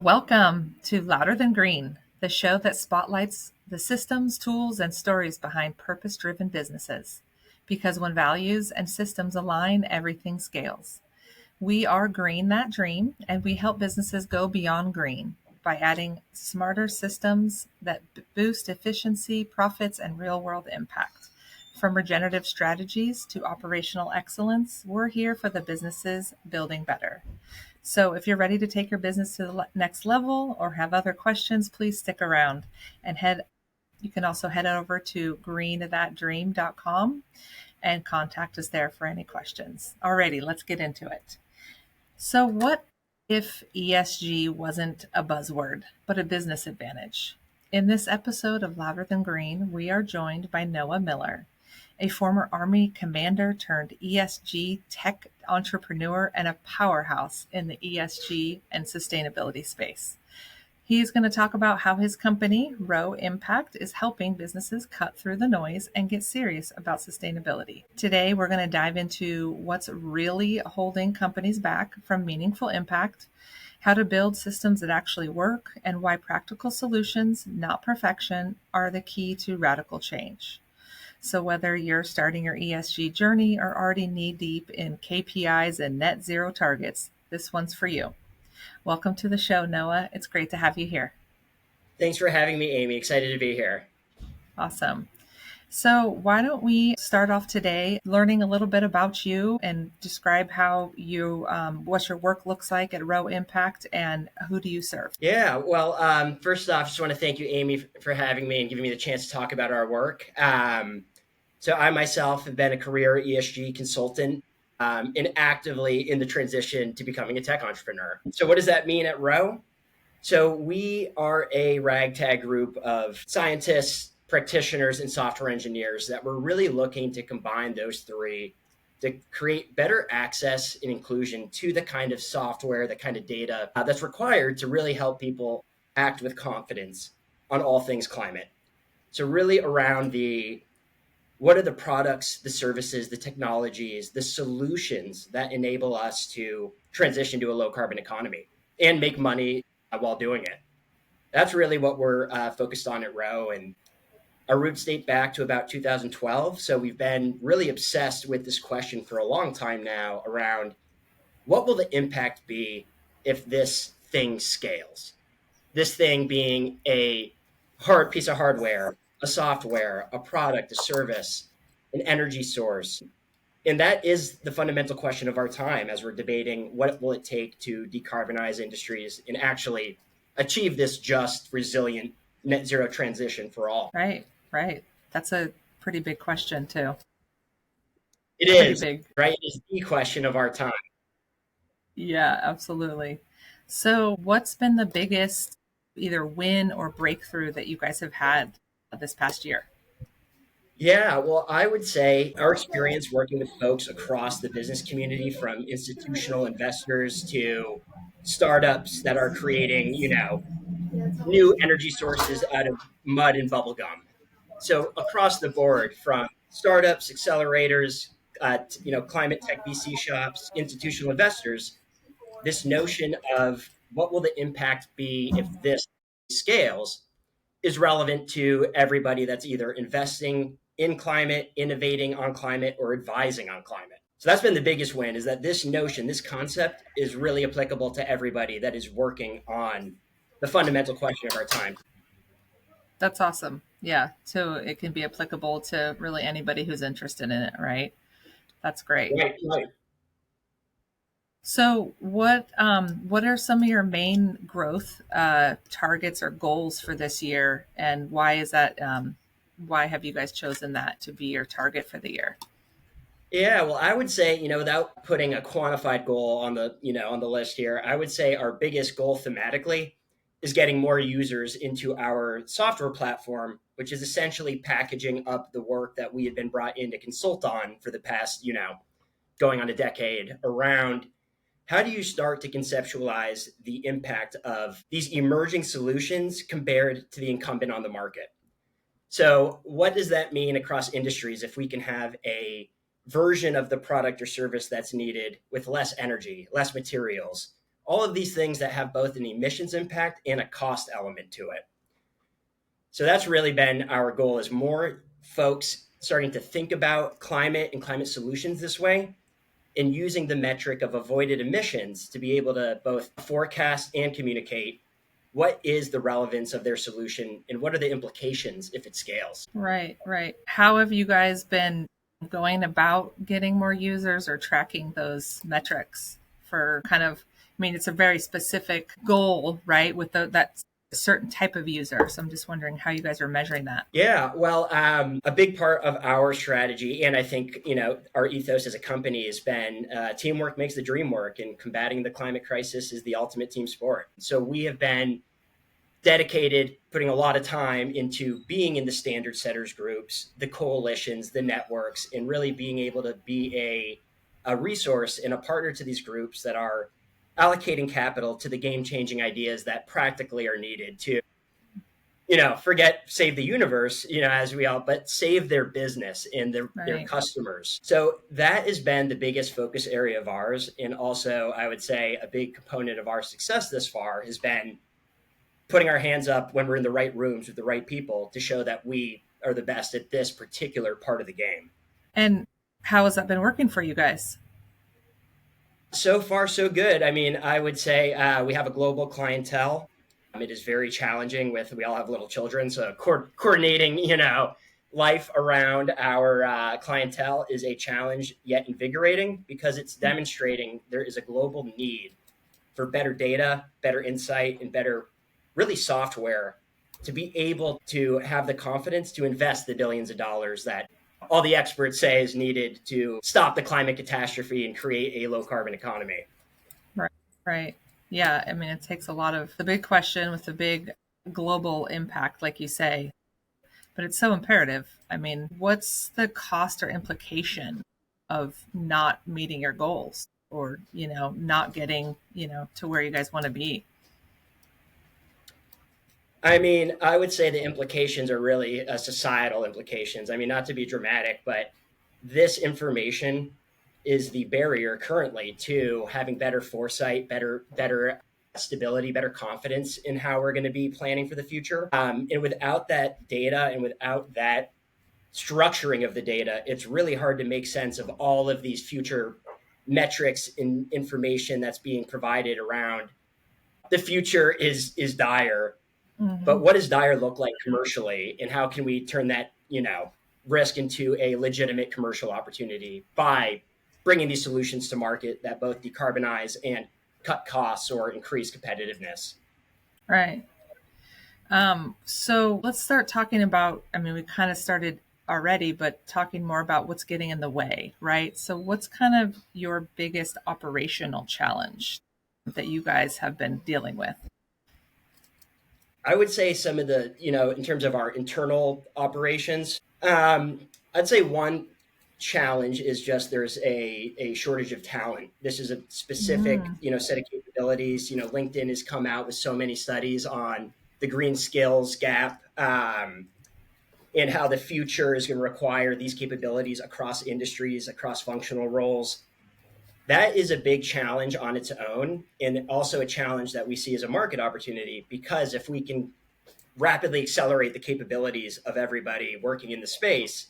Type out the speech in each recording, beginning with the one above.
Welcome to Louder Than Green, the show that spotlights the systems, tools, and stories behind purpose-driven businesses. Because when values and systems align, everything scales. We are Green That Dream, and we help businesses go beyond green by adding smarter systems that boost efficiency, profits, and real-world impact. From regenerative strategies to operational excellence, we're here for the businesses building better. So if you're ready to take your business to the next level or have other questions, please stick around and you can also head over to greenthatdream.com and contact us there for any questions. Alrighty, let's get into it. So what if ESG wasn't a buzzword, but a business advantage? In this episode of Louder Than Green, we are joined by Noah Miller, a former Army commander turned ESG tech entrepreneur and a powerhouse in the ESG and sustainability space. He's going to talk about how his company, Roe Impact, is helping businesses cut through the noise and get serious about sustainability. Today, we're going to dive into what's really holding companies back from meaningful impact, how to build systems that actually work, and why practical solutions, not perfection, are the key to radical change. So whether you're starting your ESG journey or already knee-deep in KPIs and net zero targets, this one's for you. Welcome to the show, Noah. It's great to have you here. Thanks for having me, Aimee. Excited to be here. Awesome. So why don't we start off today learning a little bit about you and describe how you, what your work looks like at Roe Impact and who do you serve? Yeah, well, first off, just want to thank you, Aimee, for having me and giving me the chance to talk about our work. So I myself have been a career ESG consultant and actively in the transition to becoming a tech entrepreneur. So what does that mean at Roe? So we are a ragtag group of scientists, practitioners, and software engineers that we're really looking to combine those three to create better access and inclusion to the kind of software, the kind of data that's required to really help people act with confidence on all things climate. So really around what are the products, the services, the technologies, the solutions that enable us to transition to a low carbon economy and make money while doing it. That's really what we're focused on at Roe, and our roots date back to about 2012. So we've been really obsessed with this question for a long time now around what will the impact be if this thing scales? This thing being a hard piece of hardware, a software, a product, a service, an energy source. And that is the fundamental question of our time as we're debating what will it take to decarbonize industries and actually achieve this just, resilient, net zero transition for all. Right. That's a pretty big question too. It Pretty is, big. right? It is the question of our time. Yeah, absolutely. So what's been the biggest either win or breakthrough that you guys have had this past year? Yeah, well, I would say our experience working with folks across the business community, from institutional investors to startups that are creating, new energy sources out of mud and bubble gum. So across the board, from startups, accelerators, climate tech VC shops, institutional investors, this notion of what will the impact be if this scales is relevant to everybody that's either investing in climate, innovating on climate, or advising on climate. So that's been the biggest win, is that this notion, this concept is really applicable to everybody that is working on the fundamental question of our time. That's awesome. Yeah. So it can be applicable to really anybody who's interested in it, right? That's great. Right. So what are some of your main growth targets or goals for this year, and why is that? Why have you guys chosen that to be your target for the year? Yeah, well, I would say, without putting a quantified goal on the list here, I would say our biggest goal thematically is getting more users into our software platform, which is essentially packaging up the work that we had been brought in to consult on for the past, going on a decade, around how do you start to conceptualize the impact of these emerging solutions compared to the incumbent on the market? So what does that mean across industries if we can have a version of the product or service that's needed with less energy, less materials, all of these things that have both an emissions impact and a cost element to it. So that's really been our goal, is more folks starting to think about climate and climate solutions this way, and using the metric of avoided emissions to be able to both forecast and communicate what is the relevance of their solution and what are the implications if it scales. Right, right. How have you guys been going about getting more users or tracking those metrics for kind of, I mean, it's a very specific goal, right? With that certain type of user. So I'm just wondering how you guys are measuring that. Yeah, well, a big part of our strategy, and I think, our ethos as a company has been teamwork makes the dream work, and combating the climate crisis is the ultimate team sport. So we have been dedicated, putting a lot of time into being in the standard setters groups, the coalitions, the networks, and really being able to be a resource and a partner to these groups that are allocating capital to the game-changing ideas that practically are needed to, forget save the universe, as we all, but save their business and their customers. So that has been the biggest focus area of ours. And also, I would say a big component of our success this far has been putting our hands up when we're in the right rooms with the right people to show that we are the best at this particular part of the game. And how has that been working for you guys? So far, so good. I mean, I would say we have a global clientele. It is very challenging we all have little children. So coordinating, life around our clientele is a challenge, yet invigorating, because it's demonstrating there is a global need for better data, better insight, and better, really, software to be able to have the confidence to invest the billions of dollars that all the experts say is needed to stop the climate catastrophe and create a low carbon economy. Right, right. Yeah, I mean, it takes a lot of the big question with the big global impact, like you say, but it's so imperative. I mean, what's the cost or implication of not meeting your goals or, not getting, to where you guys want to be? I mean, I would say the implications are really societal implications. I mean, not to be dramatic, but this information is the barrier currently to having better foresight, better stability, better confidence in how we're going to be planning for the future. And without that data and without that structuring of the data, it's really hard to make sense of all of these future metrics and information that's being provided around. The future is dire, but what does dire look like commercially, and how can we turn that, risk into a legitimate commercial opportunity by bringing these solutions to market that both decarbonize and cut costs or increase competitiveness? Right. So let's start talking about, I mean, we kind of started already, but talking more about what's getting in the way, right? So what's kind of your biggest operational challenge that you guys have been dealing with? I would say some of the, in terms of our internal operations, I'd say one challenge is just there's a shortage of talent. This is a specific, set of capabilities. LinkedIn has come out with so many studies on the green skills gap, and how the future is going to require these capabilities across industries, across functional roles. That is a big challenge on its own, and also a challenge that we see as a market opportunity, because if we can rapidly accelerate the capabilities of everybody working in the space,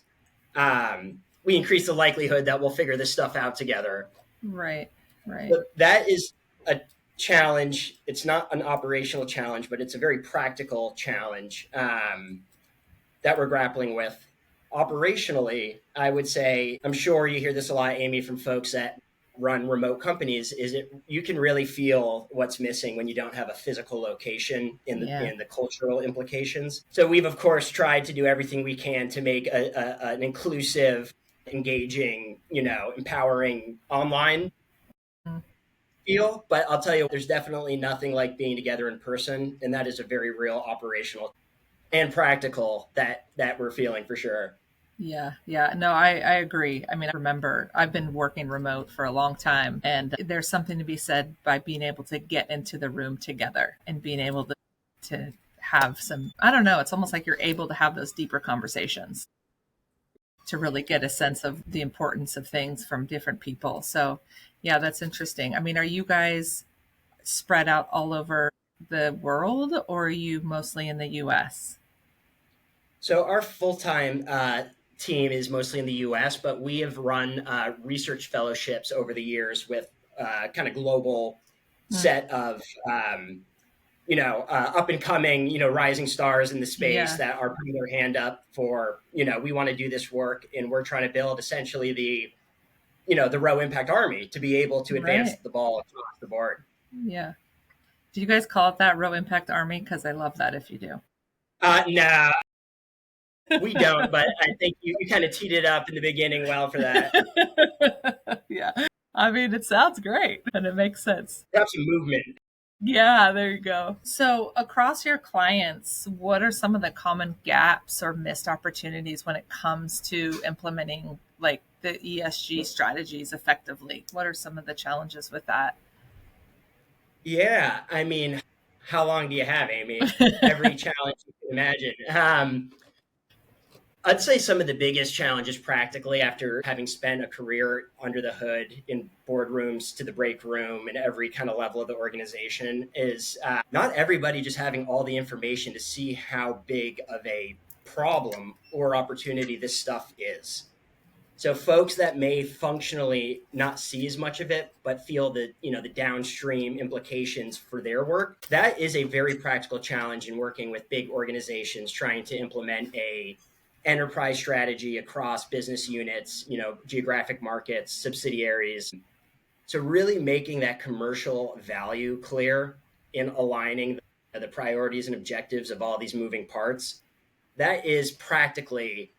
we increase the likelihood that we'll figure this stuff out together. Right, right. But that is a challenge. It's not an operational challenge, but it's a very practical challenge that we're grappling with. Operationally, I would say, I'm sure you hear this a lot, Aimee, from folks that run remote companies, is it you can really feel what's missing when you don't have a physical location in the cultural implications. So we've, of course, tried to do everything we can to make an inclusive, engaging, empowering online feel. But I'll tell you, there's definitely nothing like being together in person. And that is a very real operational and practical that we're feeling for sure. Yeah. No, I agree. I mean, I remember I've been working remote for a long time, and there's something to be said by being able to get into the room together and being able to have some, I don't know, it's almost like you're able to have those deeper conversations to really get a sense of the importance of things from different people. So yeah, that's interesting. I mean, are you guys spread out all over the world, or are you mostly in the US? So our full-time team is mostly in the U.S., but we have run research fellowships over the years with kind of global Mm, set of up and coming, rising stars in the space yeah, that are putting their hand up for, we want to do this work, and we're trying to build essentially the Roe Impact Army to be able to advance right. the ball across the board. Yeah. Do you guys call it that, Roe Impact Army? Because I love that if you do. No, we don't, but I think you kind of teed it up in the beginning well for that. Yeah. I mean, it sounds great and it makes sense. Perhaps a movement. Yeah, there you go. So, across your clients, what are some of the common gaps or missed opportunities when it comes to implementing like the ESG strategies effectively? What are some of the challenges with that? Yeah, I mean, how long do you have, Amy? Every challenge you can imagine. I'd say some of the biggest challenges practically after having spent a career under the hood in boardrooms to the break room and every kind of level of the organization is not everybody just having all the information to see how big of a problem or opportunity this stuff is. So folks that may functionally not see as much of it, but feel the downstream implications for their work, that is a very practical challenge in working with big organizations trying to implement a enterprise strategy across business units, geographic markets, subsidiaries. So really making that commercial value clear in aligning the priorities and objectives of all these moving parts, that is practically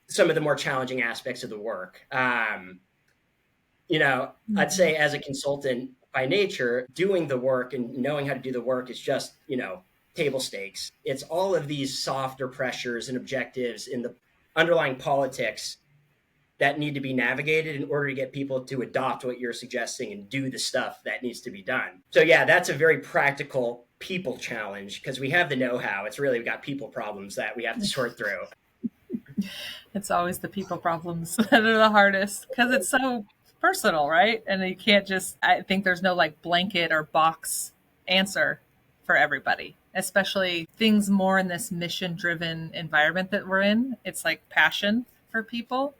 some of the more challenging aspects of the work. I'd Mhm. say as a consultant by nature, doing the work and knowing how to do the work is just, table stakes. It's all of these softer pressures and objectives in the underlying politics that need to be navigated in order to get people to adopt what you're suggesting and do the stuff that needs to be done. So yeah, that's a very practical people challenge because we have the know-how. It's really, we've got people problems that we have to sort through. It's always the people problems that are the hardest because it's so personal, right? And you can't just, I think there's no like blanket or box answer for everybody, especially things more in this mission driven environment that we're in. It's like passion for people.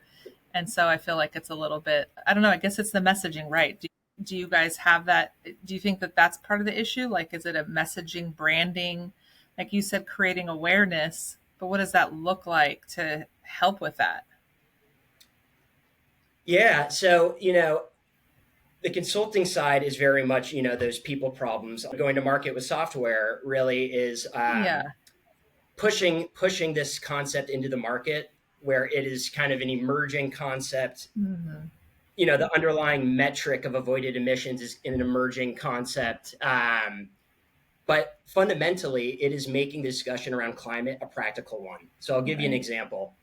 And so I feel like it's a little bit, I don't know, I guess it's the messaging, right? Do you guys have that? Do you think that that's part of the issue? Like, is it a messaging, branding? Like you said, creating awareness, but what does that look like to help with that? Yeah. So, the consulting side is very much, those people problems. Going to market with software really is Yeah. pushing this concept into the market where it is kind of an emerging concept. Hmm. The underlying metric of avoided emissions is an emerging concept. But fundamentally, it is making the discussion around climate a practical one. So I'll give you an Right. example.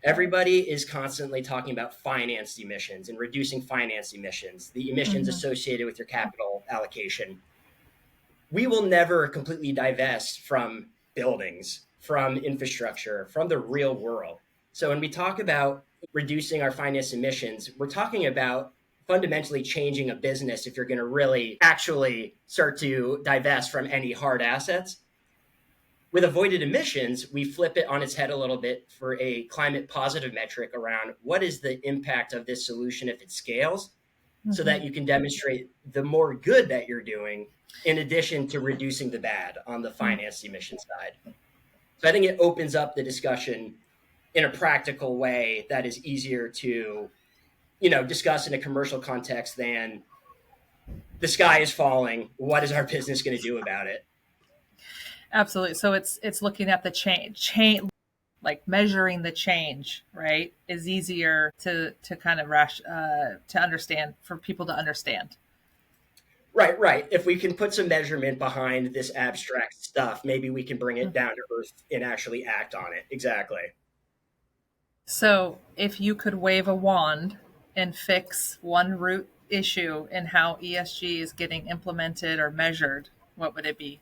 Everybody is constantly talking about financed emissions and reducing financed emissions, the emissions Hmm. associated with your capital allocation. We will never completely divest from buildings, from infrastructure, from the real world. So when we talk about reducing our financed emissions, we're talking about fundamentally changing a business if you're going to really actually start to divest from any hard assets. With avoided emissions, we flip it on its head a little bit for a climate positive metric around what is the impact of this solution if it scales, so Hmm. that you can demonstrate the more good that you're doing in addition to reducing the bad on the finance emission side. So I think it opens up the discussion in a practical way that is easier to, discuss in a commercial context than the sky is falling. What is our business going to do about it? Absolutely. So it's looking at the change, like measuring the change, right? Is easier to kind of to understand for people to understand. Right, right. If we can put some measurement behind this abstract stuff, maybe we can bring it down to earth and actually act on it. Exactly. So, if you could wave a wand and fix one root issue in how ESG is getting implemented or measured, what would it be?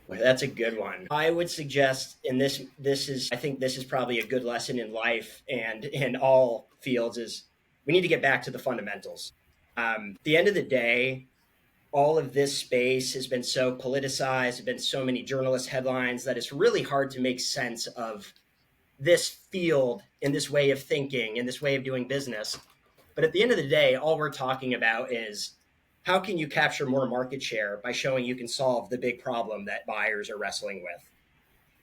Well, that's a good one. I would suggest, and this is I think this is probably a good lesson in life and in all fields, is we need to get back to the fundamentals. At the end of the day, all of this space has been so politicized, there's been so many journalist headlines that it's really hard to make sense of this field and this way of thinking and this way of doing business. But at the end of the day, all we're talking about is how can you capture more market share by showing you can solve the big problem that buyers are wrestling with.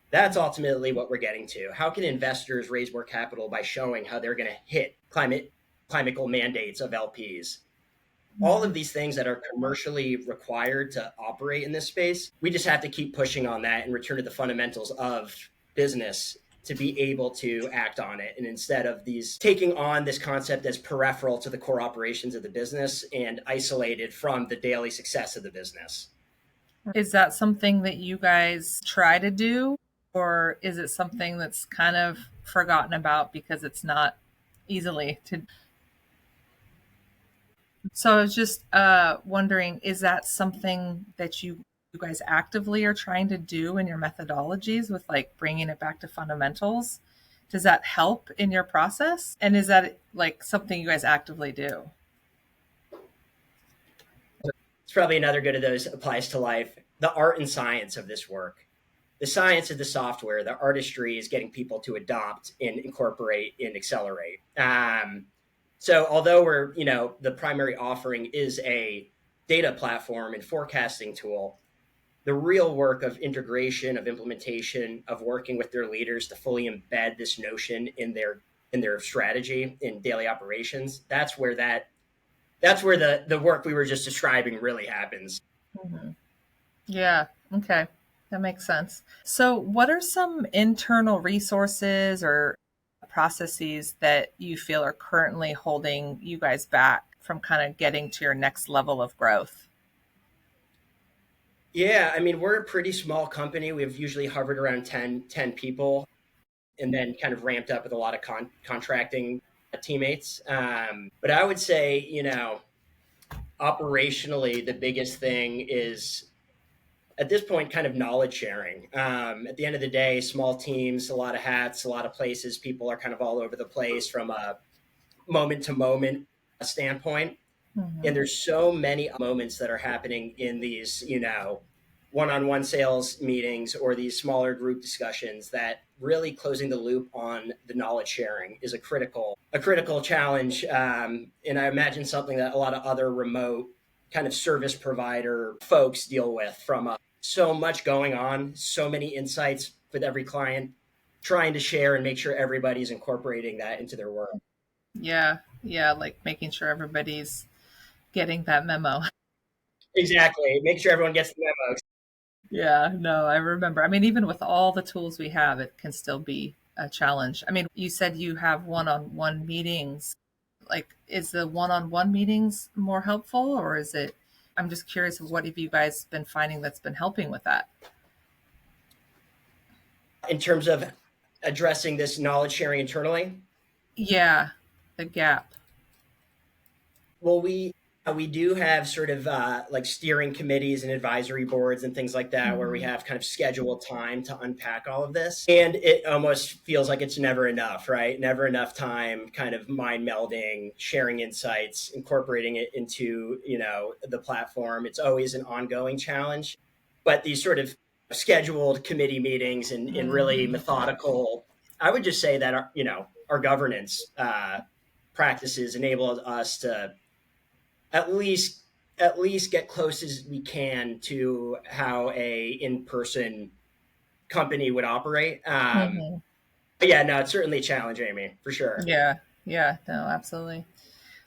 That's ultimately what we're getting to. How can investors raise more capital by showing how they're going to hit climate goal mandates of LPs? All of these things that are commercially required to operate in this space, we just have to keep pushing on that and return to the fundamentals of business to be able to act on it. And instead of these taking on this concept as peripheral to the core operations of the business and isolated from the daily success of the business. Is that something that you guys try to do, or is it something that's kind of forgotten about because it's not easily to? So I was just wondering, is that something that you guys actively are trying to do in your methodologies with like bringing it back to fundamentals? Does that help in your process? And is that like something you guys actively do? It's probably another good of those applies to life. The art and science of this work, the science of the software, the artistry is getting people to adopt and incorporate and accelerate. So although we're, the primary offering is a data platform and forecasting tool, the real work of integration, of implementation, of working with their leaders to fully embed this notion in their strategy in daily operations, that's where the work we were just describing really happens. Mm-hmm. Yeah. Okay. That makes sense. So what are some internal resources or processes that you feel are currently holding you guys back from kind of getting to your next level of growth? Yeah, I mean, we're a pretty small company. We've usually hovered around 10 people and then kind of ramped up with a lot of contracting teammates. But I would say, operationally, the biggest thing is at this point kind of knowledge sharing. At the end of the day, small teams, a lot of hats, a lot of places, people are kind of all over the place from a moment to moment standpoint. Mm-hmm. And there's so many moments that are happening in these, one-on-one sales meetings or these smaller group discussions that really closing the loop on the knowledge sharing is a critical challenge. And I imagine something that a lot of other remote kind of service provider folks deal with from so much going on, so many insights with every client, trying to share and make sure everybody's incorporating that into their work. Yeah. Yeah. Like making sure everybody's getting that memo. Exactly. Make sure everyone gets the memo. Yeah, no, I remember. I mean, even with all the tools we have, it can still be a challenge. I mean, you said you have one-on-one meetings. Like, is the one-on-one meetings more helpful, or is it? I'm just curious of what have you guys been finding that's been helping with that? In terms of addressing this knowledge sharing internally? Yeah, the gap. Well, we do have sort of like steering committees and advisory boards and things like that, where we Mm-hmm. have kind of scheduled time to unpack all of this. And it almost feels like it's never enough, right? Never enough time, kind of mind melding, sharing insights, incorporating it into, the platform. It's always an ongoing challenge. But these sort of scheduled committee meetings and really Mm-hmm. methodical, I would just say that our governance practices enable us to at least get close as we can to how a in-person company would operate. Mm-hmm. But yeah, no, it's certainly a challenge, Aimee, for sure. Yeah, yeah, no, absolutely.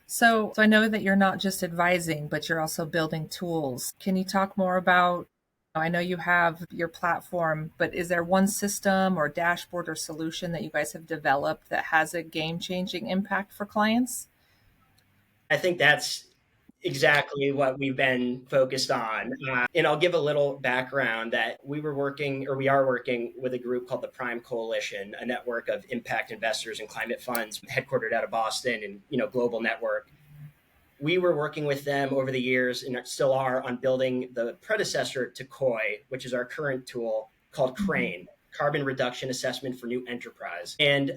So I know that you're not just advising, but you're also building tools. Can you talk more about? I know you have your platform, but is there one system or dashboard or solution that you guys have developed that has a game-changing impact for clients? I think that's exactly what we've been focused on. And I'll give a little background that we are working with a group called the Prime Coalition, a network of impact investors and climate funds headquartered out of Boston and, global network. We were working with them over the years and still are on building the predecessor to Koi, which is our current tool called Mm-hmm. Crane. carbon reduction assessment for new enterprise. And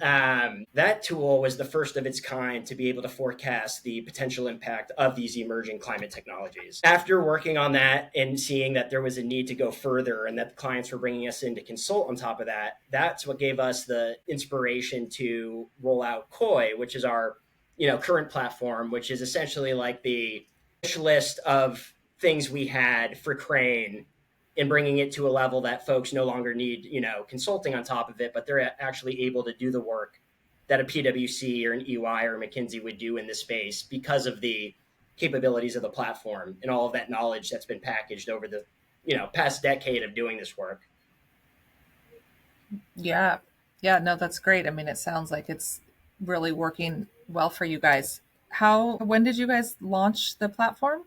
that tool was the first of its kind to be able to forecast the potential impact of these emerging climate technologies. After working on that and seeing that there was a need to go further and that the clients were bringing us in to consult on top of that, that's what gave us the inspiration to roll out Koi, which is our current platform, which is essentially like the wish list of things we had for Crane, and bringing it to a level that folks no longer need, consulting on top of it, but they're actually able to do the work that a PwC or an EY or a McKinsey would do in this space because of the capabilities of the platform and all of that knowledge that's been packaged over the, past decade of doing this work. Yeah. Yeah, no, that's great. I mean, it sounds like it's really working well for you guys. When did you guys launch the platform?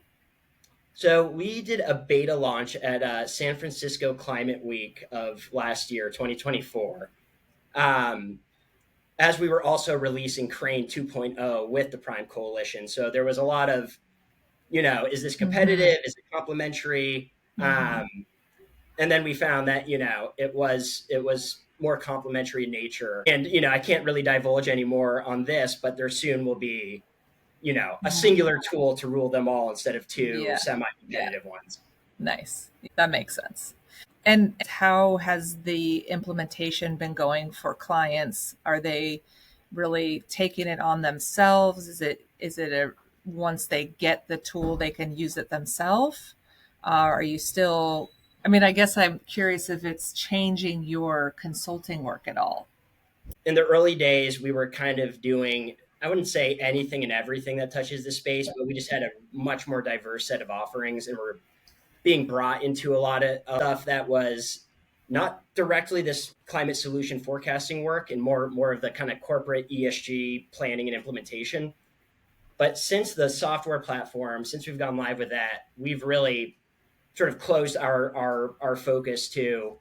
So we did a beta launch at San Francisco Climate Week of last year, 2024. As we were also releasing Crane 2.0 with the Prime Coalition. So there was a lot of, is this competitive? Is it complementary? And then we found that, it was more complementary in nature. And, I can't really divulge anymore on this, but there soon will be a singular tool to rule them all instead of two semi-competitive ones. Nice. That makes sense. And how has the implementation been going for clients? Are they really taking it on themselves? Is it a once they get the tool, they can use it themselves? Are you still, I mean, I guess I'm curious if it's changing your consulting work at all. In the early days, we were kind of doing, I wouldn't say anything and everything that touches the space, but we just had a much more diverse set of offerings, and we're being brought into a lot of stuff that was not directly this climate solution forecasting work and more of the kind of corporate ESG planning and implementation. But since the software platform, since we've gone live with that, we've really sort of closed our focus to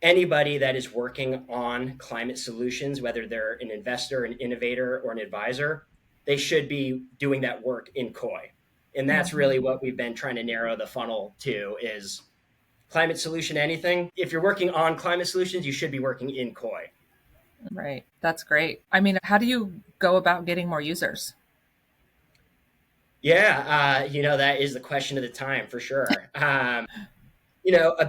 anybody that is working on climate solutions, whether they're an investor, an innovator, or an advisor. They should be doing that work in Koi. And that's really what we've been trying to narrow the funnel to, is climate solution anything. If you're working on climate solutions, you should be working in Koi. Right. That's great. I mean, how do you go about getting more users? Yeah, that is the question of the time for sure. A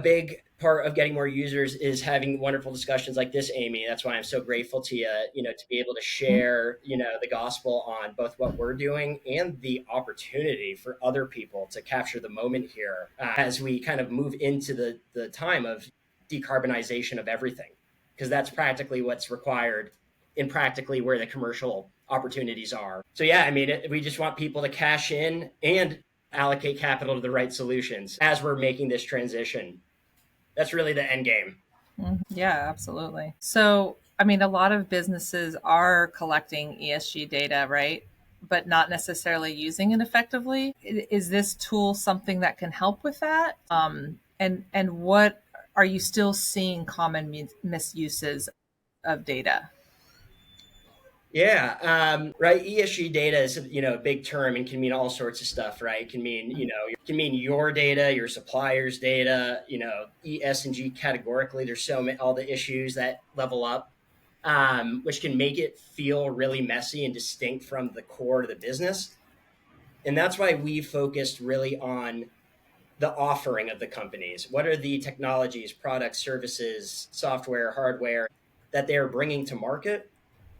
big part of getting more users is having wonderful discussions like this, Aimee. That's why I'm so grateful to you, to be able to share, the gospel on both what we're doing and the opportunity for other people to capture the moment here as we kind of move into the time of decarbonization of everything, because that's practically what's required and practically where the commercial opportunities are. So yeah, I mean, we just want people to cash in and allocate capital to the right solutions as we're making this transition. That's really the end game. Yeah, absolutely. So, I mean, a lot of businesses are collecting ESG data, right? But not necessarily using it effectively. Is this tool something that can help with that? And what are you still seeing misuses of data? Yeah, right. ESG data is a big term and can mean all sorts of stuff, right? It can mean your data, your suppliers' data. ES and G categorically. There's so many, all the issues that level up, which can make it feel really messy and distinct from the core of the business. And that's why we focused really on the offering of the companies. What are the technologies, products, services, software, hardware that they are bringing to market?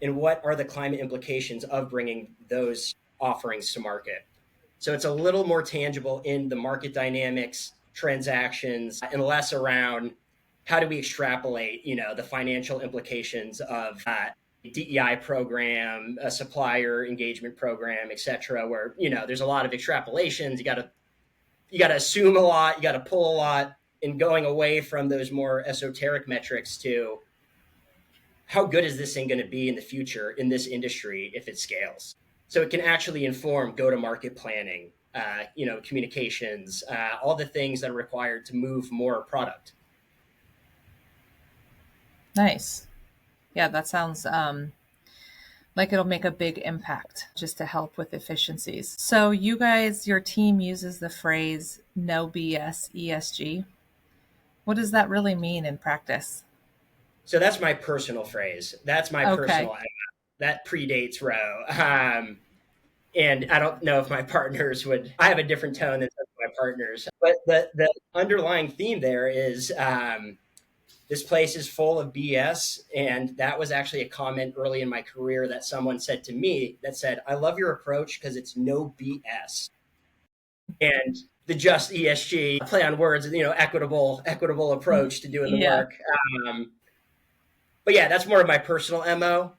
And what are the climate implications of bringing those offerings to market? So it's a little more tangible in the market dynamics, transactions, and less around how do we extrapolate, the financial implications of a DEI program, a supplier engagement program, et cetera, where, there's a lot of extrapolations. You got to assume a lot, you got to pull a lot, and going away from those more esoteric metrics to how good is this thing going to be in the future in this industry if it scales? So it can actually inform go-to-market planning, communications, all the things that are required to move more product. Nice. Yeah, that sounds like it'll make a big impact just to help with efficiencies. So you guys, your team uses the phrase no BS ESG. What does that really mean in practice? So that's my personal phrase. That's my Okay. personal, that predates Roe. And I don't know if my partners would, I have a different tone than some of my partners, but the underlying theme there is this place is full of BS. And that was actually a comment early in my career that someone said to me that said, I love your approach because it's no BS. And the just ESG play on words, equitable approach to doing the Yeah. work. Um, but yeah, that's more of my personal MO.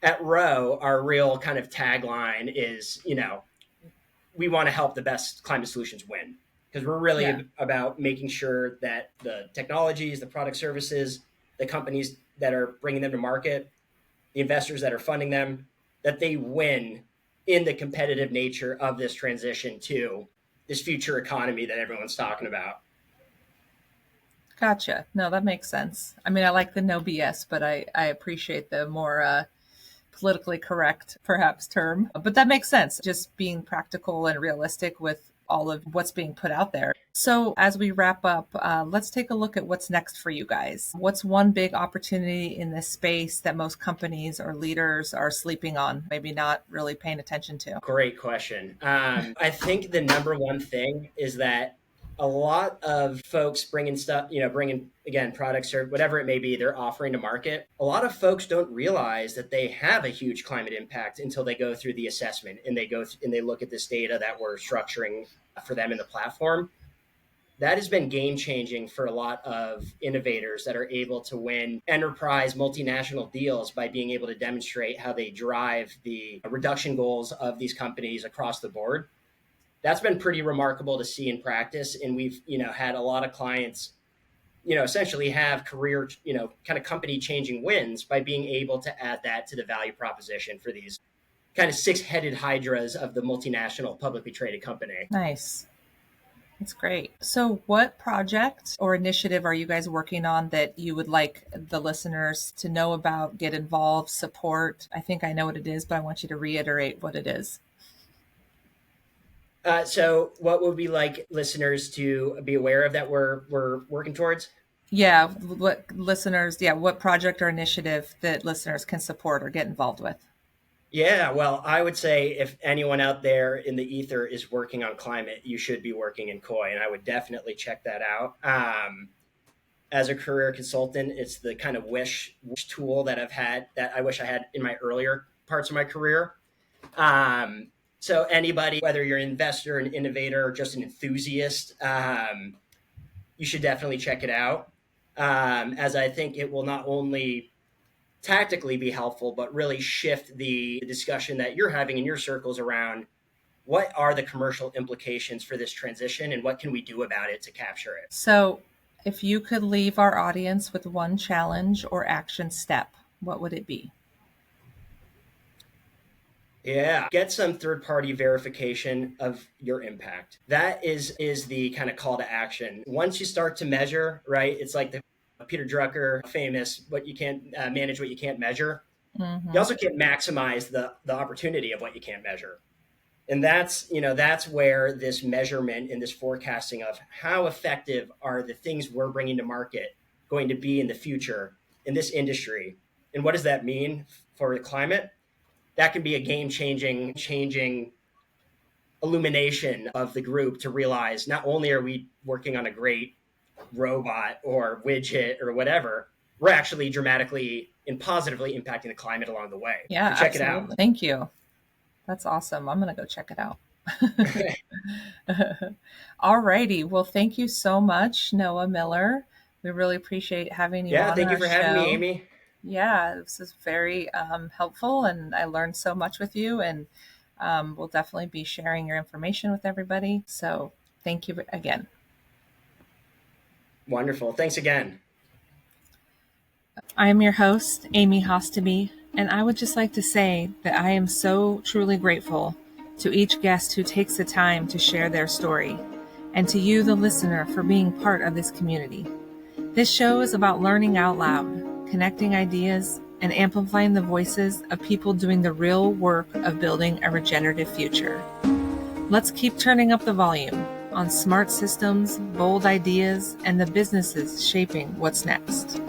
At Row, our real kind of tagline is, we want to help the best climate solutions win because we're Yeah. really about making sure that the technologies, the product services, the companies that are bringing them to market, the investors that are funding them, that they win in the competitive nature of this transition to this future economy that everyone's talking about. Gotcha. No, that makes sense. I mean, I like the no BS, but I appreciate the more politically correct, perhaps, term. But that makes sense, just being practical and realistic with all of what's being put out there. So, as we wrap up, let's take a look at what's next for you guys. What's one big opportunity in this space that most companies or leaders are sleeping on, maybe not really paying attention to? Great question. I think the number one thing is that a lot of folks bringing stuff, bringing again products or whatever it may be, they're offering to market. A lot of folks don't realize that they have a huge climate impact until they go through the assessment and they look at this data that we're structuring for them in the platform. That has been game changing for a lot of innovators that are able to win enterprise multinational deals by being able to demonstrate how they drive the reduction goals of these companies across the board. That's been pretty remarkable to see in practice. And we've, had a lot of clients, essentially have career, kind of company changing wins by being able to add that to the value proposition for these kind of six-headed hydras of the multinational publicly traded company. Nice. That's great. So, what project or initiative are you guys working on that you would like the listeners to know about, get involved, support? I think I know what it is, but I want you to reiterate what it is. So, what would we like listeners to be aware of that we're working towards? Yeah, what project or initiative that listeners can support or get involved with? Yeah, well, I would say if anyone out there in the ether is working on climate, you should be working in Koi, and I would definitely check that out. As a career consultant, it's the kind of wish tool that I wish I had in my earlier parts of my career. So anybody, whether you're an investor, an innovator, or just an enthusiast, you should definitely check it out. As I think it will not only tactically be helpful, but really shift the discussion that you're having in your circles around what are the commercial implications for this transition and what can we do about it to capture it. So, if you could leave our audience with one challenge or action step, what would it be? Yeah, get some third-party verification of your impact. That is the kind of call to action. Once you start to measure, right? It's like the Peter Drucker famous, what you can't manage, what you can't measure. You Mm-hmm. also can't maximize the opportunity of what you can't measure. And that's where this measurement and this forecasting of how effective are the things we're bringing to market going to be in the future in this industry. And what does that mean for the climate? That can be a changing illumination of the group to realize not only are we working on a great robot or widget or whatever, we're actually dramatically and positively impacting the climate along the way. Yeah, So check it out. absolutely. Thank you. That's awesome. I'm going to go check it out. All righty. Well, thank you so much, Noah Miller. We really appreciate having you Yeah, on thank you our for having me, show. Amy. Yeah, this is very helpful, and I learned so much with you. And we'll definitely be sharing your information with everybody. So thank you again. Wonderful. Thanks again. I am your host, Aimee Haasteaby, and I would just like to say that I am so truly grateful to each guest who takes the time to share their story, and to you, the listener, for being part of this community. This show is about learning out loud, connecting ideas, and amplifying the voices of people doing the real work of building a regenerative future. Let's keep turning up the volume on smart systems, bold ideas, and the businesses shaping what's next.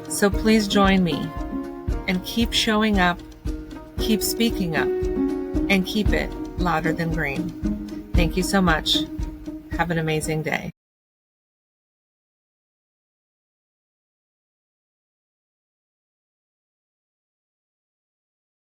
So please join me and keep showing up, keep speaking up, and keep it louder than green. Thank you so much. Have an amazing day.